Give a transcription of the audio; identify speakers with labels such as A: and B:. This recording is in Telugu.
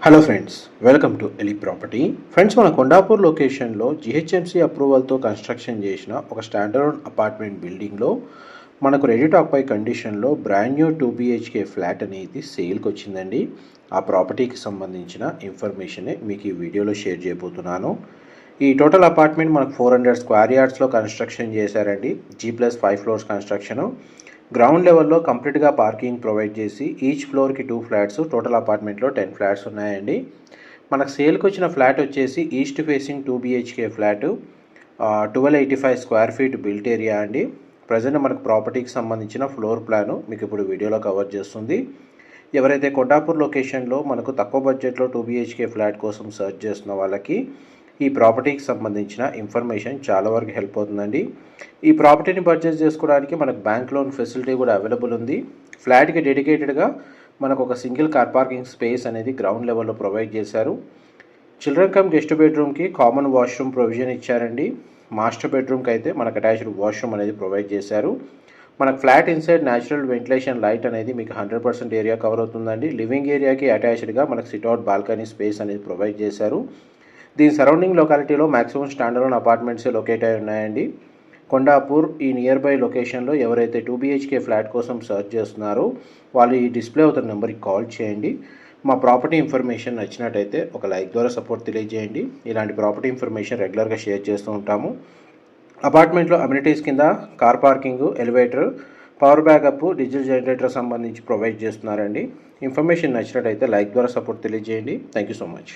A: Hello friends, welcome to Eli property. Friends, మన కొండాపూర్ లొకేషన్లో జిహెచ్ఎంసీ అప్రూవల్తో కన్స్ట్రక్షన్ చేసిన ఒక స్టాండర్డ్ అపార్ట్మెంట్ బిల్డింగ్లో మనకు రెడీ టు ఆక్యుపై కండిషన్లో బ్రాండ్ న్యూ 2 BHK ఫ్లాట్ అనేది సేల్కి వచ్చిందండి. ఆ ప్రాపర్టీకి సంబంధించిన ఇన్ఫర్మేషనే మీకు ఈ వీడియోలో షేర్ చేయబోతున్నాను. ఈ టోటల్ అపార్ట్మెంట్ మనకు 400 స్క్వేర్ యార్డ్స్లో కన్స్ట్రక్షన్ చేశారండి. G+5 floors construction. గ్రౌండ్ లెవెల్లో కంప్లీట్గా పార్కింగ్ ప్రొవైడ్ చేసి ఈచ్ ఫ్లోర్కి 2 ఫ్లాట్స్, టోటల్ అపార్ట్మెంట్లో 10 ఫ్లాట్స్ ఉన్నాయండి. మనకు సేల్కి వచ్చిన ఫ్లాట్ వచ్చేసి east facing 2 BHK flat, 1285 square feet built area అండి. ప్రజెంట్ మనకు ప్రాపర్టీకి సంబంధించిన ఫ్లోర్ ప్లాను మీకు ఇప్పుడు వీడియోలో కవర్ చేస్తుంది. ఎవరైతే కొండాపూర్ లొకేషన్లో మనకు తక్కువ బడ్జెట్లో 2 BHK ఫ్లాట్ కోసం సర్చ్ చేస్తున్న వాళ్ళకి ఈ ప్రాపర్టీకి సంబంధించిన ఇన్ఫర్మేషన్ చాలా వరకు హెల్ప్ అవుతుందండి. ఈ ప్రాపర్టీని పర్చేస్ చేసుకోవడానికి మనకు బ్యాంక్ లోన్ ఫెసిలిటీ కూడా అవైలబుల్ ఉంది. ఫ్లాట్కి డెడికేటెడ్గా మనకు ఒక సింగిల్ కార్ పార్కింగ్ స్పేస్ అనేది గ్రౌండ్ లెవెల్లో ప్రొవైడ్ చేశారు. చిల్డ్రన్ కమ్ గెస్ట్ బెడ్రూమ్కి కామన్ వాష్రూమ్ ప్రొవిజన్ ఇచ్చారండి. మాస్టర్ బెడ్రూమ్కి అయితే మనకు అటాచ్డ్ వాష్రూమ్ అనేది ప్రొవైడ్ చేశారు. మనకు flat inside natural ventilation light అనేది మీకు 100% ఏరియా కవర్ అవుతుందండి. లివింగ్ ఏరియాకి అటాచ్డ్గా మనకు సిట్అవుట్ బాల్కనీ స్పేస్ అనేది ప్రొవైడ్ చేశారు. దీని సరౌండింగ్ లొకాలిటీలో మ్యాక్సిమం స్టాండర్డ్ అపార్ట్మెంట్సే లొకేట్ అయి ఉన్నాయండి. కొండాపూర్ ఈ నియర్ బై లొకేషన్లో ఎవరైతే 2 BHK ఫ్లాట్ కోసం సర్చ్ చేస్తున్నారో వాళ్ళు ఈ డిస్ప్లే అవుతున్న నెంబర్కి కాల్ చేయండి. మా ప్రాపర్టీ ఇన్ఫర్మేషన్ నచ్చినట్టయితే ఒక లైక్ ద్వారా సపోర్ట్ తెలియజేయండి. ఇలాంటి ప్రాపర్టీ ఇన్ఫర్మేషన్ రెగ్యులర్గా షేర్ చేస్తూ ఉంటాము. అపార్ట్మెంట్లో అమ్యూనిటీస్ కింద car parking, elevator, power backup, diesel generator సంబంధించి ప్రొవైడ్ చేస్తున్నారండి. ఇన్ఫర్మేషన్ నచ్చినట్టయితే లైక్ ద్వారా సపోర్ట్ తెలియజేయండి. Thank you so much.